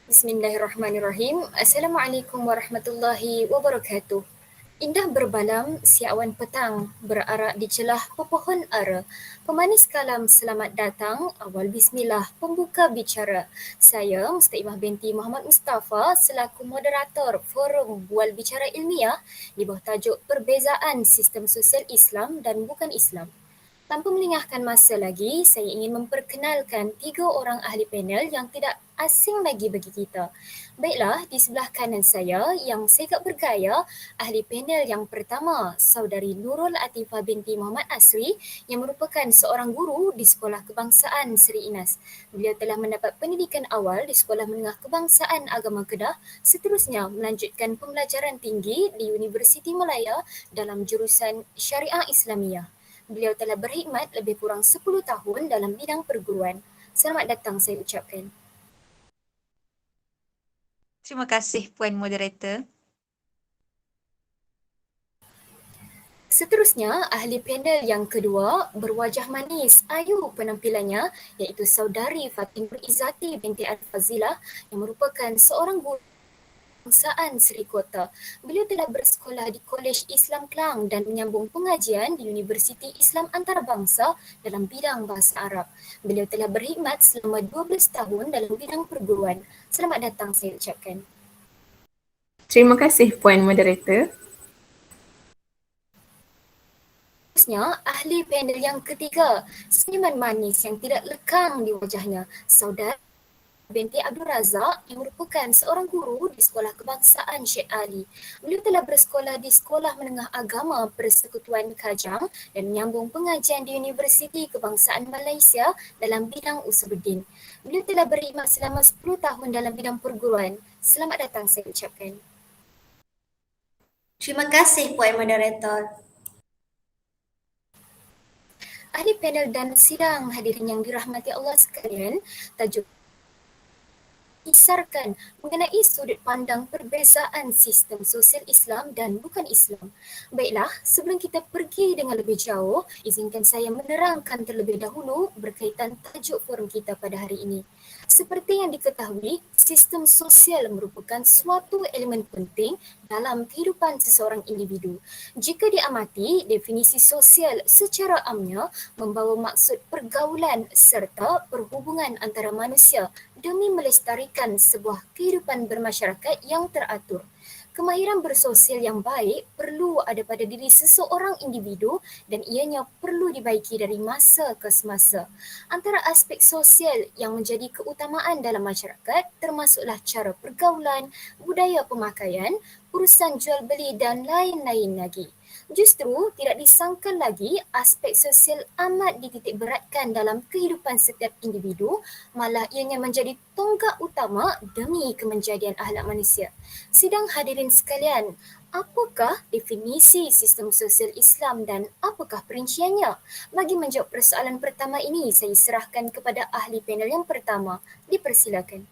Bismillahirrahmanirrahim. Assalamualaikum warahmatullahi wabarakatuh. Indah berbalam siawan petang berarak di celah pepohon ara. Pemanis kalam selamat datang, awal bismillah pembuka bicara. Saya Mustakimah binti Muhammad Mustafa selaku moderator forum bual bicara ilmiah di bawah tajuk Perbezaan Sistem Sosial Islam dan Bukan Islam. Tanpa melengahkan masa lagi, saya ingin memperkenalkan 3 orang ahli panel yang tidak asing lagi bagi kita. Baiklah, di sebelah kanan saya yang segak bergaya, ahli panel yang pertama, Saudari Nurul Atifah binti Muhammad Asri yang merupakan seorang guru di Sekolah Kebangsaan Seri Inas. Beliau telah mendapat pendidikan awal di Sekolah Menengah Kebangsaan Agama Kedah, seterusnya melanjutkan pembelajaran tinggi di Universiti Malaya dalam jurusan Syariah Islamiyah. Beliau telah berkhidmat lebih kurang 10 tahun dalam bidang perguruan. Selamat datang saya ucapkan. Terima kasih Puan Moderator. Seterusnya, ahli panel yang kedua berwajah manis, ayu penampilannya iaitu Saudari Fatimah Izzati binti Al-Fazilah yang merupakan seorang guru Kebangsaan Seri Kota. Beliau telah bersekolah di Kolej Islam Kelang dan menyambung pengajian di Universiti Islam Antarabangsa dalam bidang Bahasa Arab. Beliau telah berkhidmat selama 12 tahun dalam bidang perguruan. Selamat datang saya ucapkan. Terima kasih Puan Moderator. Seterusnya, ahli panel yang ketiga, senyuman manis yang tidak lekang di wajahnya, Saudara binti Abdul Razak yang merupakan seorang guru di Sekolah Kebangsaan Syed Ali. Beliau telah bersekolah di Sekolah Menengah Agama Persekutuan Kajang dan menyambung pengajian di Universiti Kebangsaan Malaysia dalam bidang usuluddin. Beliau telah berkhidmat selama 10 tahun dalam bidang perguruan. Selamat datang saya ucapkan. Terima kasih Puan Moderator. Ahli panel dan sidang hadirin yang dirahmati Allah sekalian, tajuk kisarkan mengenai sudut pandang perbezaan sistem sosial Islam dan bukan Islam. Baiklah, sebelum kita pergi dengan lebih jauh, izinkan saya menerangkan terlebih dahulu berkaitan tajuk forum kita pada hari ini. Seperti yang diketahui, sistem sosial merupakan suatu elemen penting dalam kehidupan seseorang individu. Jika diamati, definisi sosial secara amnya membawa maksud pergaulan serta perhubungan antara manusia demi melestarikan sebuah kehidupan bermasyarakat yang teratur. Kemahiran bersosial yang baik perlu ada pada diri seseorang individu dan ianya perlu dibaiki dari masa ke semasa. Antara aspek sosial yang menjadi keutamaan dalam masyarakat termasuklah cara pergaulan, budaya pemakaian, urusan jual beli dan lain-lain lagi. Justru tidak disangka lagi aspek sosial amat dititik beratkan dalam kehidupan setiap individu, malah ianya menjadi tonggak utama demi kemenjadian akhlak manusia. Sidang hadirin sekalian, apakah definisi sistem sosial Islam dan apakah perinciannya? Bagi menjawab persoalan pertama ini, saya serahkan kepada ahli panel yang pertama. Dipersilakan.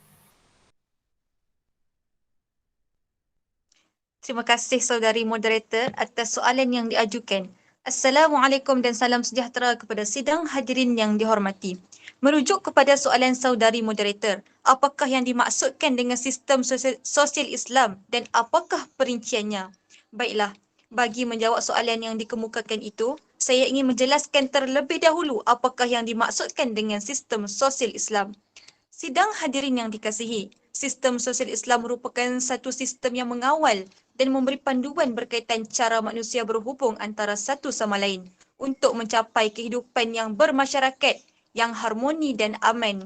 Terima kasih Saudari Moderator atas soalan yang diajukan. Assalamualaikum dan salam sejahtera kepada sidang hadirin yang dihormati. Merujuk kepada soalan Saudari Moderator, apakah yang dimaksudkan dengan sistem sosial Islam dan apakah perinciannya? Baiklah, bagi menjawab soalan yang dikemukakan itu, saya ingin menjelaskan terlebih dahulu apakah yang dimaksudkan dengan sistem sosial Islam. Sidang hadirin yang dikasihi, sistem sosial Islam merupakan satu sistem yang mengawal dan memberi panduan berkaitan cara manusia berhubung antara satu sama lain untuk mencapai kehidupan yang bermasyarakat, yang harmoni dan aman.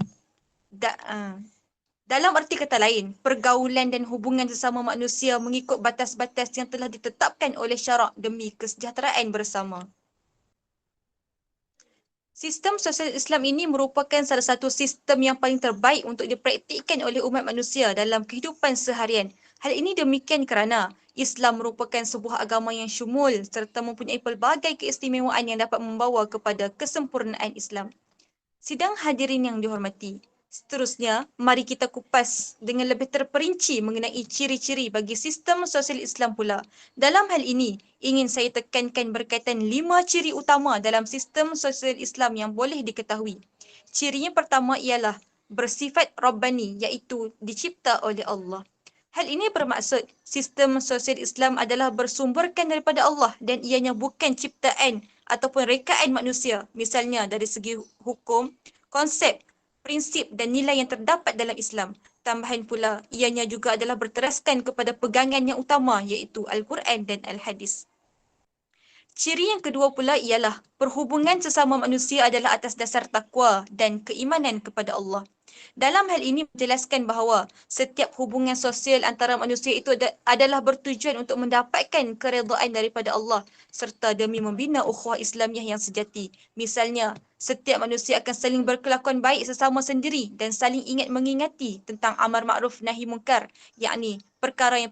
Dalam arti kata lain, pergaulan dan hubungan sesama manusia mengikut batas-batas yang telah ditetapkan oleh syarak demi kesejahteraan bersama. Sistem sosial Islam ini merupakan salah satu sistem yang paling terbaik untuk dipraktikkan oleh umat manusia dalam kehidupan seharian. Hal ini demikian kerana Islam merupakan sebuah agama yang syumul serta mempunyai pelbagai keistimewaan yang dapat membawa kepada kesempurnaan Islam. Sidang hadirin yang dihormati, seterusnya mari kita kupas dengan lebih terperinci mengenai ciri-ciri bagi sistem sosial Islam pula. Dalam hal ini, ingin saya tekankan berkaitan 5 ciri utama dalam sistem sosial Islam yang boleh diketahui. Cirinya pertama ialah bersifat Rabbani iaitu dicipta oleh Allah. Hal ini bermaksud sistem sosial Islam adalah bersumberkan daripada Allah dan ianya bukan ciptaan ataupun rekaan manusia. Misalnya dari segi hukum, konsep, prinsip dan nilai yang terdapat dalam Islam. Tambahan pula, ianya juga adalah berteraskan kepada pegangan yang utama iaitu Al-Quran dan Al-Hadis. Ciri yang kedua pula ialah perhubungan sesama manusia adalah atas dasar takwa dan keimanan kepada Allah. Dalam hal ini menjelaskan bahawa setiap hubungan sosial antara manusia itu adalah bertujuan untuk mendapatkan keredaan daripada Allah serta demi membina ukhuwah Islamiah yang sejati. Misalnya, setiap manusia akan saling berkelakuan baik sesama sendiri dan saling ingat mengingati tentang amar makruf nahi munkar, yakni perkara yang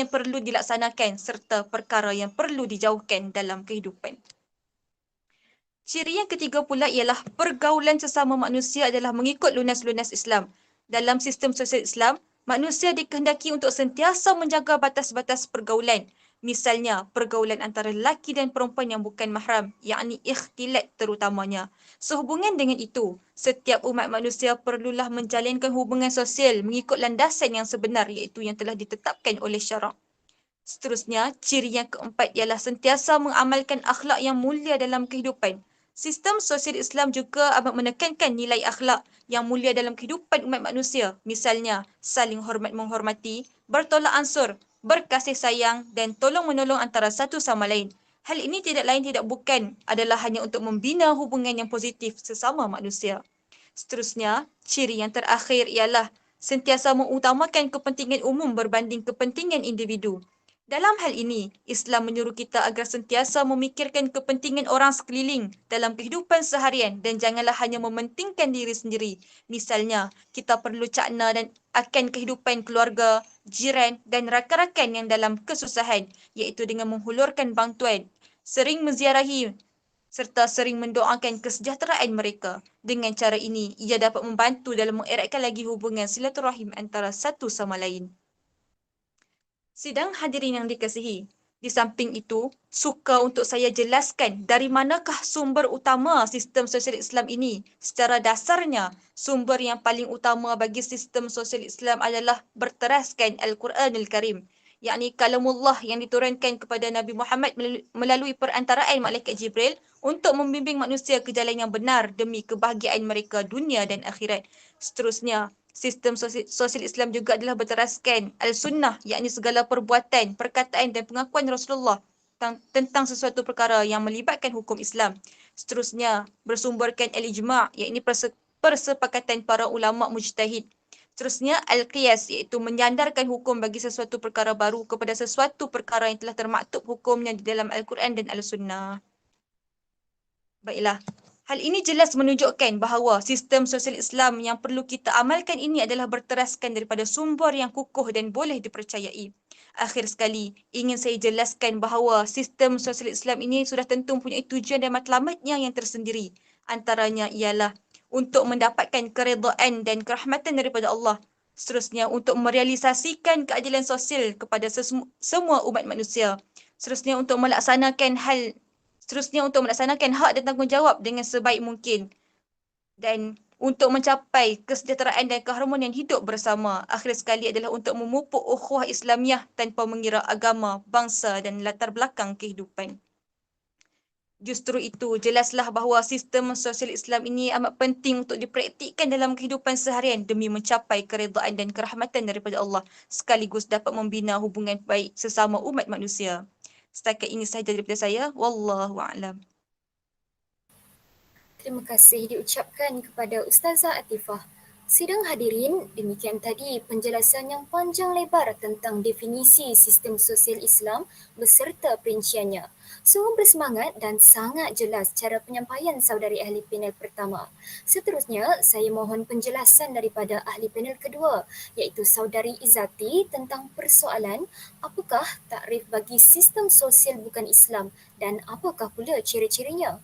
perlu dilaksanakan serta perkara yang perlu dijauhkan dalam kehidupan. Ciri yang ketiga pula ialah pergaulan sesama manusia adalah mengikut lunas-lunas Islam. Dalam sistem sosial Islam, manusia dikehendaki untuk sentiasa menjaga batas-batas pergaulan. Misalnya, pergaulan antara lelaki dan perempuan yang bukan mahram, yakni ikhtilat terutamanya. Sehubungan dengan itu, setiap umat manusia perlulah menjalinkan hubungan sosial mengikut landasan yang sebenar iaitu yang telah ditetapkan oleh syarak. Seterusnya, ciri yang keempat ialah sentiasa mengamalkan akhlak yang mulia dalam kehidupan. Sistem sosial Islam juga amat menekankan nilai akhlak yang mulia dalam kehidupan umat manusia. Misalnya, saling hormat menghormati, bertolak ansur, berkasih sayang dan tolong-menolong antara satu sama lain. Hal ini tidak lain tidak bukan adalah hanya untuk membina hubungan yang positif sesama manusia. Seterusnya, ciri yang terakhir ialah sentiasa mengutamakan kepentingan umum berbanding kepentingan individu. Dalam hal ini, Islam menyuruh kita agar sentiasa memikirkan kepentingan orang sekeliling dalam kehidupan seharian dan janganlah hanya mementingkan diri sendiri. Misalnya, kita perlu cakna dan akan kehidupan keluarga, jiran dan rakan-rakan yang dalam kesusahan, iaitu dengan menghulurkan bantuan, sering menziarahi serta sering mendoakan kesejahteraan mereka. Dengan cara ini, ia dapat membantu dalam mengeratkan lagi hubungan silaturahim antara satu sama lain. Sidang hadirin yang dikasihi, di samping itu, suka untuk saya jelaskan dari manakah sumber utama sistem sosial Islam ini. Secara dasarnya, sumber yang paling utama bagi sistem sosial Islam adalah berteraskan Al-Quranul Karim, yakni kalamullah yang diturunkan kepada Nabi Muhammad melalui perantaraan malaikat Jibril untuk membimbing manusia ke jalan yang benar demi kebahagiaan mereka dunia dan akhirat. Seterusnya, sistem sosial Islam juga adalah berteraskan Al-Sunnah, yakni segala perbuatan, perkataan dan pengakuan Rasulullah tentang sesuatu perkara yang melibatkan hukum Islam. Seterusnya, bersumberkan Al-Ijma', yakni persepakatan para ulama' mujtahid. Seterusnya, Al-Qiyas, iaitu menyandarkan hukum bagi sesuatu perkara baru kepada sesuatu perkara yang telah termaktub hukumnya di dalam Al-Quran dan Al-Sunnah. Baiklah. Hal ini jelas menunjukkan bahawa sistem sosial Islam yang perlu kita amalkan ini adalah berteraskan daripada sumber yang kukuh dan boleh dipercayai. Akhir sekali, ingin saya jelaskan bahawa sistem sosial Islam ini sudah tentu mempunyai tujuan dan matlamatnya yang tersendiri. Antaranya ialah untuk mendapatkan keredaan dan kerahmatan daripada Allah. Seterusnya, untuk merealisasikan keadilan sosial kepada semua umat manusia. Seterusnya, untuk melaksanakan hak dan tanggungjawab dengan sebaik mungkin dan untuk mencapai kesejahteraan dan keharmonian hidup bersama. Akhir sekali adalah untuk memupuk ukhuwah Islamiah tanpa mengira agama, bangsa dan latar belakang kehidupan. Justru itu, jelaslah bahawa sistem sosial Islam ini amat penting untuk dipraktikkan dalam kehidupan seharian demi mencapai keredaan dan kerahmatan daripada Allah sekaligus dapat membina hubungan baik sesama umat manusia. Setakat ini sahaja daripada saya. Wallahu a'lam. Terima kasih diucapkan kepada Ustazah Atifah. Sidang hadirin, demikian tadi penjelasan yang panjang lebar tentang definisi sistem sosial Islam beserta perinciannya. Sungguh bersemangat dan sangat jelas cara penyampaian saudari ahli panel pertama. Seterusnya, saya mohon penjelasan daripada ahli panel kedua, iaitu saudari Izzati tentang persoalan apakah takrif bagi sistem sosial bukan Islam dan apakah pula ciri-cirinya.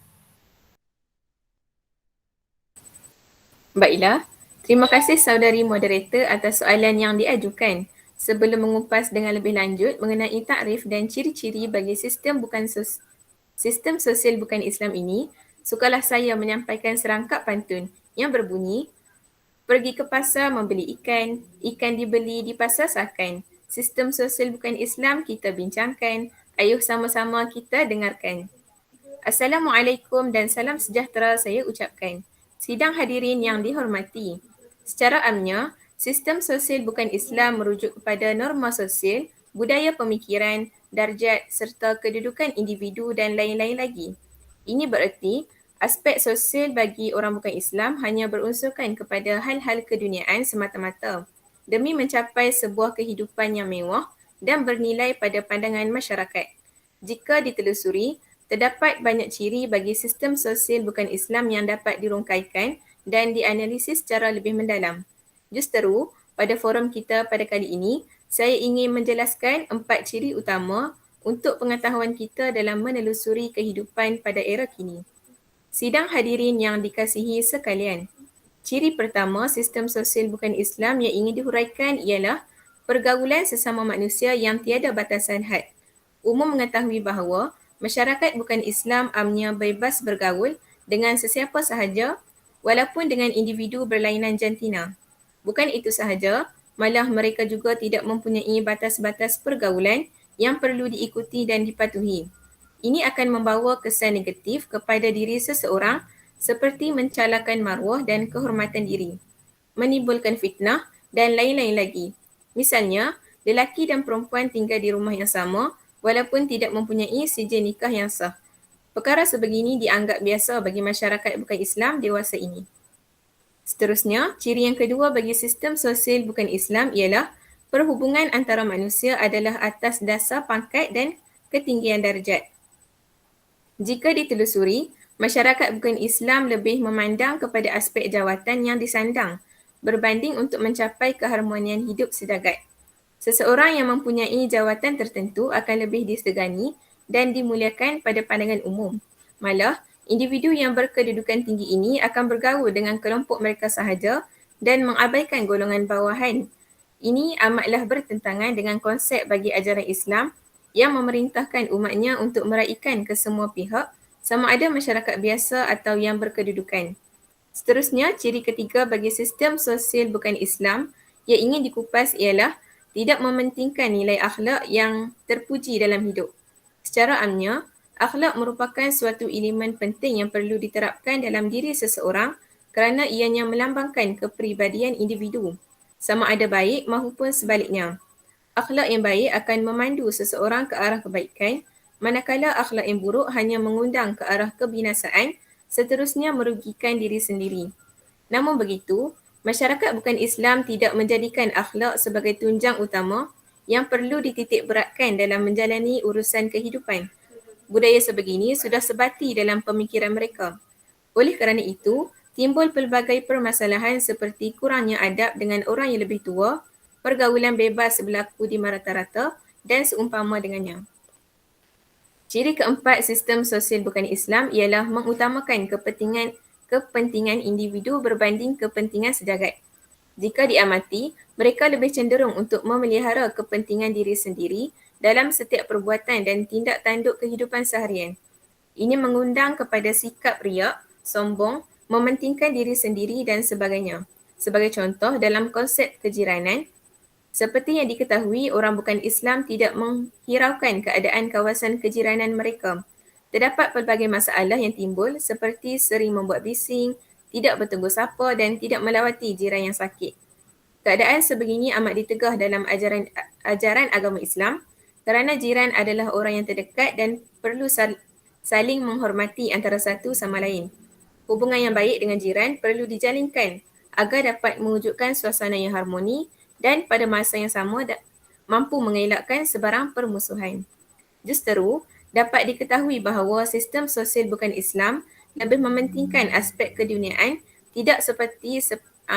Baiklah, terima kasih saudari moderator atas soalan yang diajukan. Sebelum mengupas dengan lebih lanjut mengenai takrif dan ciri-ciri bagi sistem sosial bukan Islam ini, sukalah saya menyampaikan serangkap pantun yang berbunyi, Pergi ke pasar membeli ikan, ikan dibeli di pasar sakan. Sistem sosial bukan Islam kita bincangkan. Ayuh sama-sama kita dengarkan. Assalamualaikum dan salam sejahtera saya ucapkan. Sidang hadirin yang dihormati. Secara amnya, sistem sosial bukan Islam merujuk kepada norma sosial, budaya pemikiran, darjat serta kedudukan individu dan lain-lain lagi. Ini bererti aspek sosial bagi orang bukan Islam hanya berunsurkan kepada hal-hal keduniaan semata-mata demi mencapai sebuah kehidupan yang mewah dan bernilai pada pandangan masyarakat. Jika ditelusuri, terdapat banyak ciri bagi sistem sosial bukan Islam yang dapat dirungkaikan dan dianalisis secara lebih mendalam. Justeru, pada forum kita pada kali ini, saya ingin menjelaskan 4 ciri utama untuk pengetahuan kita dalam menelusuri kehidupan pada era kini. Sidang hadirin yang dikasihi sekalian, ciri pertama sistem sosial bukan Islam yang ingin dihuraikan ialah pergaulan sesama manusia yang tiada batasan had. Umum mengetahui bahawa masyarakat bukan Islam amnya bebas bergaul dengan sesiapa sahaja walaupun dengan individu berlainan jantina. Bukan itu sahaja, malah mereka juga tidak mempunyai batas-batas pergaulan yang perlu diikuti dan dipatuhi. Ini akan membawa kesan negatif kepada diri seseorang seperti mencalakan maruah dan kehormatan diri, menimbulkan fitnah dan lain-lain lagi. Misalnya, lelaki dan perempuan tinggal di rumah yang sama walaupun tidak mempunyai sijil nikah yang sah. Perkara sebegini dianggap biasa bagi masyarakat bukan Islam dewasa ini. Seterusnya, ciri yang kedua bagi sistem sosial bukan Islam ialah perhubungan antara manusia adalah atas dasar pangkat dan ketinggian darjat. Jika ditelusuri, masyarakat bukan Islam lebih memandang kepada aspek jawatan yang disandang berbanding untuk mencapai keharmonian hidup sejagat. Seseorang yang mempunyai jawatan tertentu akan lebih disegani dan dimuliakan pada pandangan umum. Malah, individu yang berkedudukan tinggi ini akan bergaul dengan kelompok mereka sahaja dan mengabaikan golongan bawahan. Ini amatlah bertentangan dengan konsep bagi ajaran Islam yang memerintahkan umatnya untuk meraikan ke semua pihak sama ada masyarakat biasa atau yang berkedudukan. Seterusnya, ciri ketiga bagi sistem sosial bukan Islam yang ingin dikupas ialah tidak mementingkan nilai akhlak yang terpuji dalam hidup. Secara amnya, akhlak merupakan suatu elemen penting yang perlu diterapkan dalam diri seseorang kerana ianya melambangkan kepribadian individu, sama ada baik maupun sebaliknya. Akhlak yang baik akan memandu seseorang ke arah kebaikan, manakala akhlak yang buruk hanya mengundang ke arah kebinasaan, seterusnya merugikan diri sendiri. Namun begitu, masyarakat bukan Islam tidak menjadikan akhlak sebagai tunjang utama yang perlu dititik beratkan dalam menjalani urusan kehidupan. Budaya sebegini sudah sebati dalam pemikiran mereka. Oleh kerana itu, timbul pelbagai permasalahan seperti kurangnya adab dengan orang yang lebih tua, pergaulan bebas berlaku di merata-rata dan seumpama dengannya. Ciri keempat sistem sosial bukan Islam ialah mengutamakan kepentingan individu berbanding kepentingan sejagat. Jika diamati, mereka lebih cenderung untuk memelihara kepentingan diri sendiri dalam setiap perbuatan dan tindak tanduk kehidupan seharian. Ini mengundang kepada sikap riak, sombong, mementingkan diri sendiri dan sebagainya. Sebagai contoh, dalam konsep kejiranan, seperti yang diketahui, orang bukan Islam tidak menghiraukan keadaan kawasan kejiranan mereka. Terdapat pelbagai masalah yang timbul seperti sering membuat bising, tidak bertegur sapa dan tidak melawati jiran yang sakit. Keadaan sebegini amat ditegah dalam ajaran agama Islam kerana jiran adalah orang yang terdekat dan perlu saling menghormati antara satu sama lain. Hubungan yang baik dengan jiran perlu dijalinkan agar dapat mewujudkan suasana yang harmoni dan pada masa yang sama mampu mengelakkan sebarang permusuhan. Justeru, dapat diketahui bahawa sistem sosial bukan Islam lebih mementingkan aspek keduniaan tidak seperti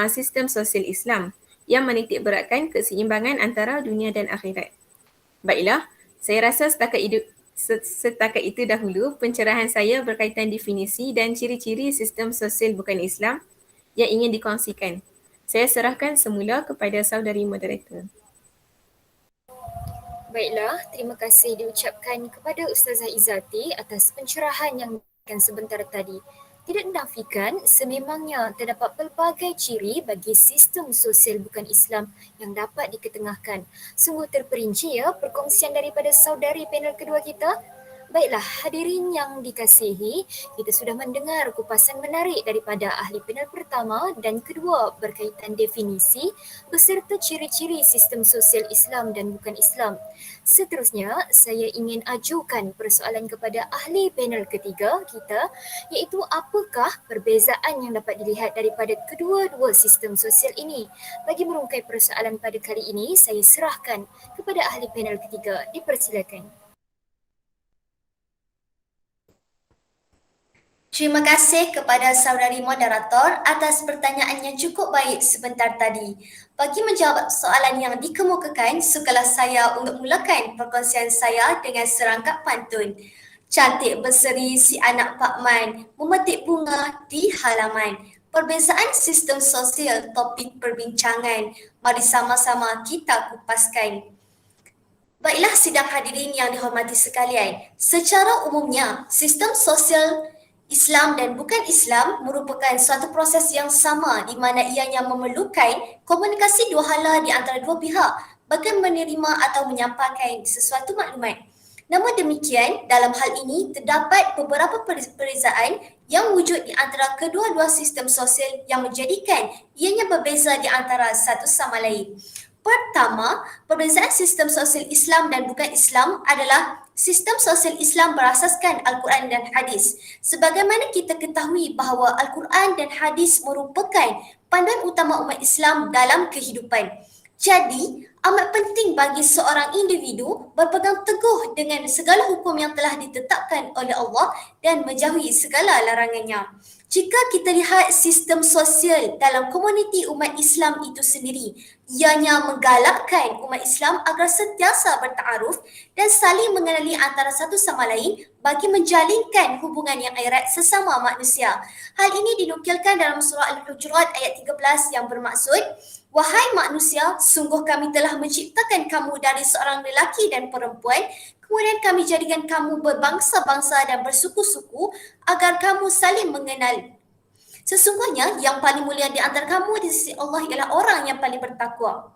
sistem sosial Islam yang menitik beratkan keseimbangan antara dunia dan akhirat. Baiklah, saya rasa setakat itu dahulu pencerahan saya berkaitan definisi dan ciri-ciri sistem sosial bukan Islam yang ingin dikongsikan. Saya serahkan semula kepada saudari moderator. Baiklah, terima kasih diucapkan kepada Ustazah Izzati atas pencerahan yang sebentar tadi. Tidak menafikan sememangnya terdapat pelbagai ciri bagi sistem sosial bukan Islam yang dapat diketengahkan. Sungguh terperinci ya perkongsian daripada saudari panel kedua kita. Baiklah, hadirin yang dikasihi, kita sudah mendengar kupasan menarik daripada ahli panel pertama dan kedua berkaitan definisi beserta ciri-ciri sistem sosial Islam dan bukan Islam. Seterusnya, saya ingin ajukan persoalan kepada ahli panel ketiga kita, iaitu apakah perbezaan yang dapat dilihat daripada kedua-dua sistem sosial ini. Bagi merungkai persoalan pada kali ini, saya serahkan kepada ahli panel ketiga. Dipersilakan. Terima kasih kepada saudari moderator atas pertanyaan yang cukup baik sebentar tadi. Bagi menjawab soalan yang dikemukakan, sukalah saya untuk mulakan perkongsian saya dengan serangkap pantun. Cantik berseri si anak Pak Man, memetik bunga di halaman. Perbezaan sistem sosial topik perbincangan. Mari sama-sama kita kupaskan. Baiklah sidang hadirin yang dihormati sekalian, secara umumnya sistem sosial Islam dan bukan Islam merupakan suatu proses yang sama di mana ianya memerlukan komunikasi dua hala di antara dua pihak bagi menerima atau menyampaikan sesuatu maklumat. Namun demikian, dalam hal ini terdapat beberapa perbezaan yang wujud di antara kedua-dua sistem sosial yang menjadikan ianya berbeza di antara satu sama lain. Pertama, perbezaan sistem sosial Islam dan bukan Islam adalah sistem sosial Islam berasaskan Al-Quran dan Hadis. Sebagaimana kita ketahui bahawa Al-Quran dan Hadis merupakan panduan utama umat Islam dalam kehidupan. Jadi, amat penting bagi seorang individu berpegang teguh dengan segala hukum yang telah ditetapkan oleh Allah dan menjauhi segala larangannya. Jika kita lihat sistem sosial dalam komuniti umat Islam itu sendiri, ianya menggalakkan umat Islam agar sentiasa bertaaruf dan saling mengenali antara satu sama lain bagi menjalinkan hubungan yang erat sesama manusia. Hal ini dinukilkan dalam surah Al-Hujurat ayat 13 yang bermaksud, "Wahai manusia, sungguh kami telah menciptakan kamu dari seorang lelaki dan perempuan, kemudian kami jadikan kamu berbangsa-bangsa dan bersuku-suku agar kamu saling mengenal. Sesungguhnya yang paling mulia di antara kamu di sisi Allah ialah orang yang paling bertakwa."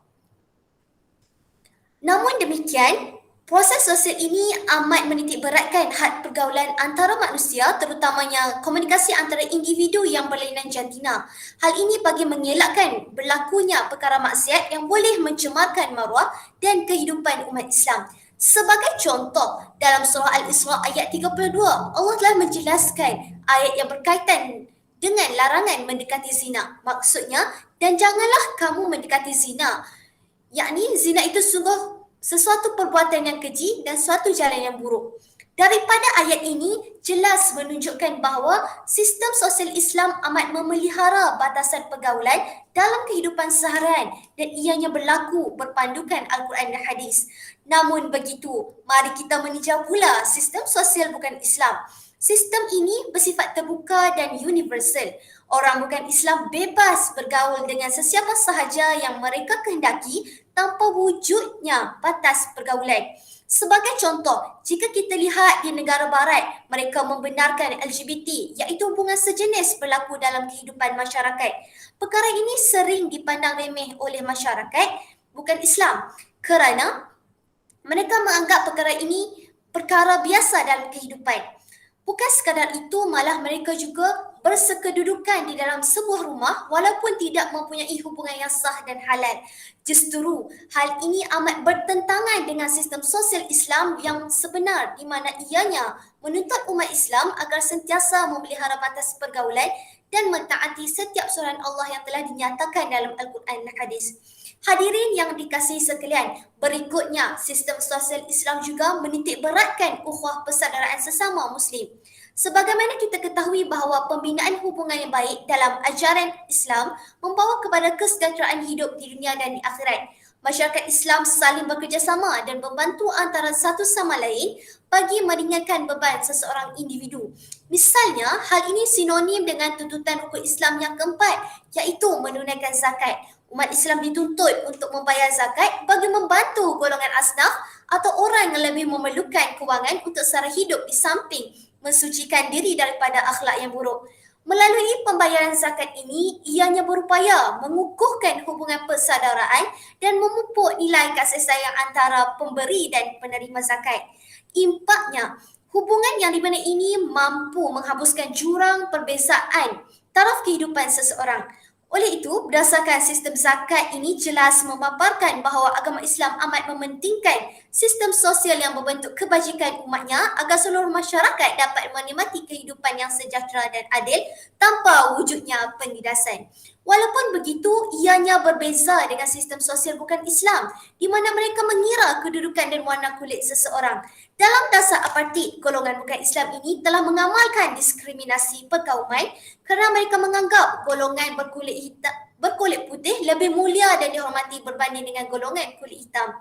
Namun demikian, proses sosial ini amat menitik beratkan had pergaulan antara manusia, terutamanya komunikasi antara individu yang berlainan jantina. Hal ini bagi mengelakkan berlakunya perkara maksiat yang boleh mencemarkan maruah dan kehidupan umat Islam. Sebagai contoh, dalam surah Al-Isra ayat 32, Allah telah menjelaskan ayat yang berkaitan dengan larangan mendekati zina. Maksudnya, dan janganlah kamu mendekati zina. Yakni zina itu sungguh sesuatu perbuatan yang keji dan suatu jalan yang buruk. Daripada ayat ini jelas menunjukkan bahawa sistem sosial Islam amat memelihara batasan pergaulan dalam kehidupan seharian dan ianya berlaku berpandukan Al-Quran dan Hadis. Namun begitu, mari kita meninjau pula sistem sosial bukan Islam. Sistem ini bersifat terbuka dan universal. Orang bukan Islam bebas bergaul dengan sesiapa sahaja yang mereka kehendaki tanpa wujudnya batas pergaulan. Sebagai contoh, jika kita lihat di negara barat, mereka membenarkan LGBT, iaitu hubungan sejenis berlaku dalam kehidupan masyarakat. Perkara ini sering dipandang remeh oleh masyarakat bukan Islam kerana mereka menganggap perkara ini perkara biasa dalam kehidupan. Bukan sekadar itu, malah mereka juga bersekedudukan di dalam sebuah rumah walaupun tidak mempunyai hubungan yang sah dan halal. Justru, hal ini amat bertentangan dengan sistem sosial Islam yang sebenar di mana ianya menuntut umat Islam agar sentiasa memelihara batas pergaulan dan mentaati setiap suruhan Allah yang telah dinyatakan dalam Al-Quran dan Hadis. Hadirin yang dikasihi sekalian, berikutnya sistem sosial Islam juga menitik beratkan ukhuwah persaudaraan sesama Muslim. Sebagaimana kita ketahui bahawa pembinaan hubungan yang baik dalam ajaran Islam membawa kepada kesejahteraan hidup di dunia dan di akhirat. Masyarakat Islam saling bekerjasama dan membantu antara satu sama lain bagi meringankan beban seseorang individu. Misalnya, hal ini sinonim dengan tuntutan rukun Islam yang keempat, iaitu menunaikan zakat. Umat Islam dituntut untuk membayar zakat bagi membantu golongan asnaf atau orang yang lebih memerlukan kewangan untuk sara hidup di samping mensucikan diri daripada akhlak yang buruk. Melalui pembayaran zakat ini, ianya berupaya mengukuhkan hubungan persaudaraan dan memupuk nilai kasih sayang antara pemberi dan penerima zakat. Impaknya, hubungan yang di mana ini mampu menghapuskan jurang perbezaan taraf kehidupan seseorang. Oleh itu, berdasarkan sistem zakat ini jelas memaparkan bahawa agama Islam amat mementingkan sistem sosial yang membentuk kebajikan umatnya agar seluruh masyarakat dapat menikmati kehidupan yang sejahtera dan adil tanpa wujudnya penindasan. Walaupun begitu, ianya berbeza dengan sistem sosial bukan Islam di mana mereka mengira kedudukan dan warna kulit seseorang. Dalam dasar apartheid, golongan bukan Islam ini telah mengamalkan diskriminasi perkauman kerana mereka menganggap golongan berkulit putih lebih mulia dan dihormati berbanding dengan golongan kulit hitam.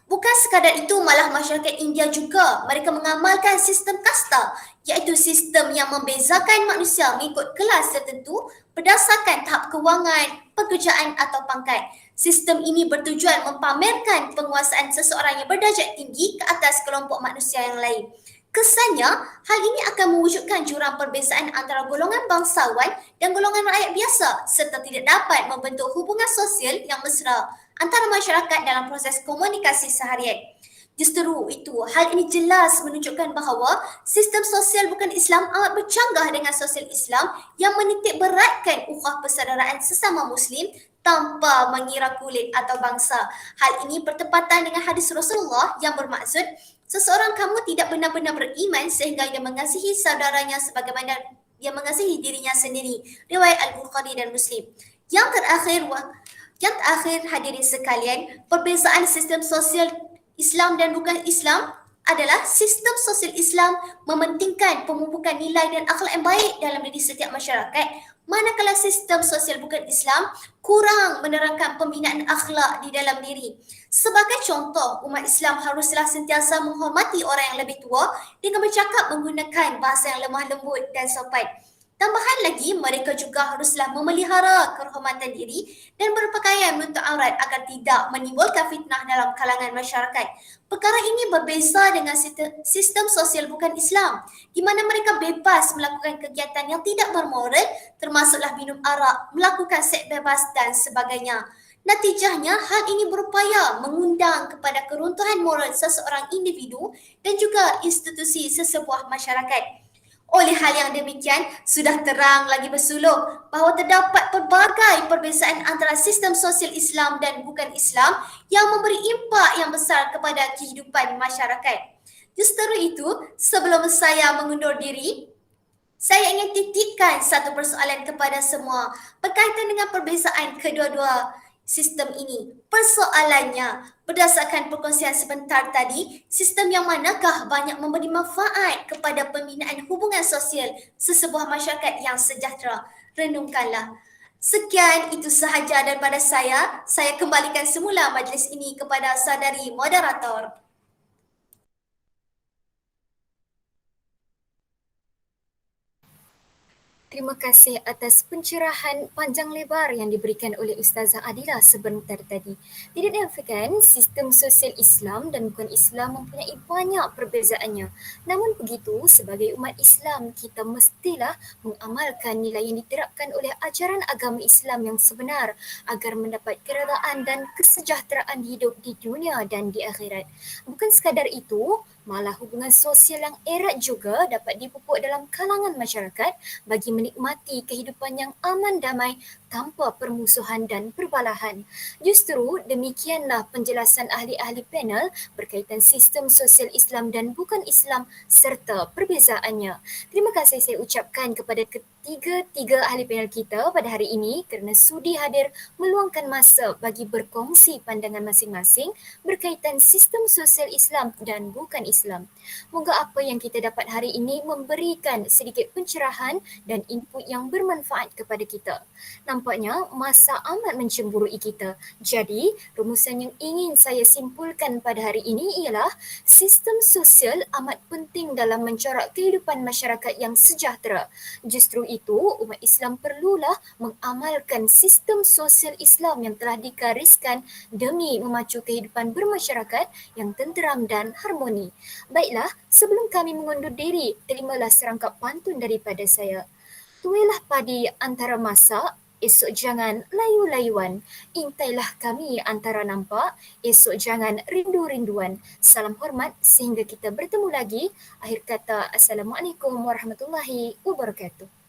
Bukan sekadar itu, malah masyarakat India juga mereka mengamalkan sistem kasta, iaitu sistem yang membezakan manusia mengikut kelas tertentu berdasarkan tahap kewangan, pekerjaan atau pangkat. Sistem ini bertujuan mempamerkan penguasaan seseorang yang berdarjat tinggi ke atas kelompok manusia yang lain. Kesannya, hal ini akan mewujudkan jurang perbezaan antara golongan bangsawan dan golongan rakyat biasa serta tidak dapat membentuk hubungan sosial yang mesra antara masyarakat dalam proses komunikasi seharian. Justru itu, hal ini jelas menunjukkan bahawa sistem sosial bukan Islam amat bercanggah dengan sosial Islam yang menitik beratkan ukhuwah persaudaraan sesama Muslim tanpa mengira kulit atau bangsa. Hal ini bertepatan dengan hadis Rasulullah yang bermaksud, seseorang kamu tidak benar-benar beriman sehingga dia mengasihi saudaranya sebagaimana dia mengasihi dirinya sendiri. Riwayat Al-Bukhari dan Muslim. Yang terakhir hadirin sekalian, perbezaan sistem sosial Islam dan bukan Islam adalah sistem sosial Islam mementingkan pemupukan nilai dan akhlak yang baik dalam diri setiap masyarakat, manakala sistem sosial bukan Islam kurang menerangkan pembinaan akhlak di dalam diri. Sebagai contoh, umat Islam haruslah sentiasa menghormati orang yang lebih tua dengan bercakap menggunakan bahasa yang lemah lembut dan sopan. Tambahan lagi, mereka juga haruslah memelihara kehormatan diri dan berpakaian menutup aurat agar tidak menimbulkan fitnah dalam kalangan masyarakat. Perkara ini berbeza dengan sistem sosial bukan Islam, di mana mereka bebas melakukan kegiatan yang tidak bermoral, termasuklah minum arak, melakukan seks bebas dan sebagainya. Natijahnya, hal ini berupaya mengundang kepada keruntuhan moral seseorang individu dan juga institusi sesebuah masyarakat. Oleh hal yang demikian, sudah terang lagi bersuluh bahawa terdapat pelbagai perbezaan antara sistem sosial Islam dan bukan Islam yang memberi impak yang besar kepada kehidupan masyarakat. Justru itu, sebelum saya mengundur diri, saya ingin titipkan satu persoalan kepada semua berkaitan dengan perbezaan kedua-dua sistem ini. Persoalannya, berdasarkan perkongsian sebentar tadi, sistem yang manakah banyak memberi manfaat kepada pembinaan hubungan sosial sesebuah masyarakat yang sejahtera? Renungkanlah. Sekian, itu sahaja daripada saya. Saya kembalikan semula majlis ini kepada saudari moderator. Terima kasih atas pencerahan panjang lebar yang diberikan oleh Ustazah Adila sebentar tadi. Tidak dinafikan, sistem sosial Islam dan bukan Islam mempunyai banyak perbezaannya. Namun begitu, sebagai umat Islam, kita mestilah mengamalkan nilai yang diterapkan oleh ajaran agama Islam yang sebenar agar mendapat keredaan dan kesejahteraan hidup di dunia dan di akhirat. Bukan sekadar itu, malah hubungan sosial yang erat juga dapat dipupuk dalam kalangan masyarakat bagi menikmati kehidupan yang aman damai tanpa permusuhan dan perbalahan. Justru demikianlah penjelasan ahli-ahli panel berkaitan sistem sosial Islam dan bukan Islam serta perbezaannya. Terima kasih saya ucapkan kepada tiga ahli panel kita pada hari ini kerana sudi hadir meluangkan masa bagi berkongsi pandangan masing-masing berkaitan sistem sosial Islam dan bukan Islam. Moga apa yang kita dapat hari ini memberikan sedikit pencerahan dan input yang bermanfaat kepada kita. Nampaknya masa amat mencemburui kita. Jadi, rumusan yang ingin saya simpulkan pada hari ini ialah sistem sosial amat penting dalam mencorak kehidupan masyarakat yang sejahtera. Justru itu, umat Islam perlulah mengamalkan sistem sosial Islam yang telah digariskan demi memacu kehidupan bermasyarakat yang tenteram dan harmoni. Baiklah, sebelum kami mengundur diri, terimalah serangkap pantun daripada saya. Tuailah padi antara masak, esok jangan layu-layuan. Intailah kami antara nampak, esok jangan rindu-rinduan. Salam hormat sehingga kita bertemu lagi. Akhir kata, Assalamualaikum warahmatullahi wabarakatuh.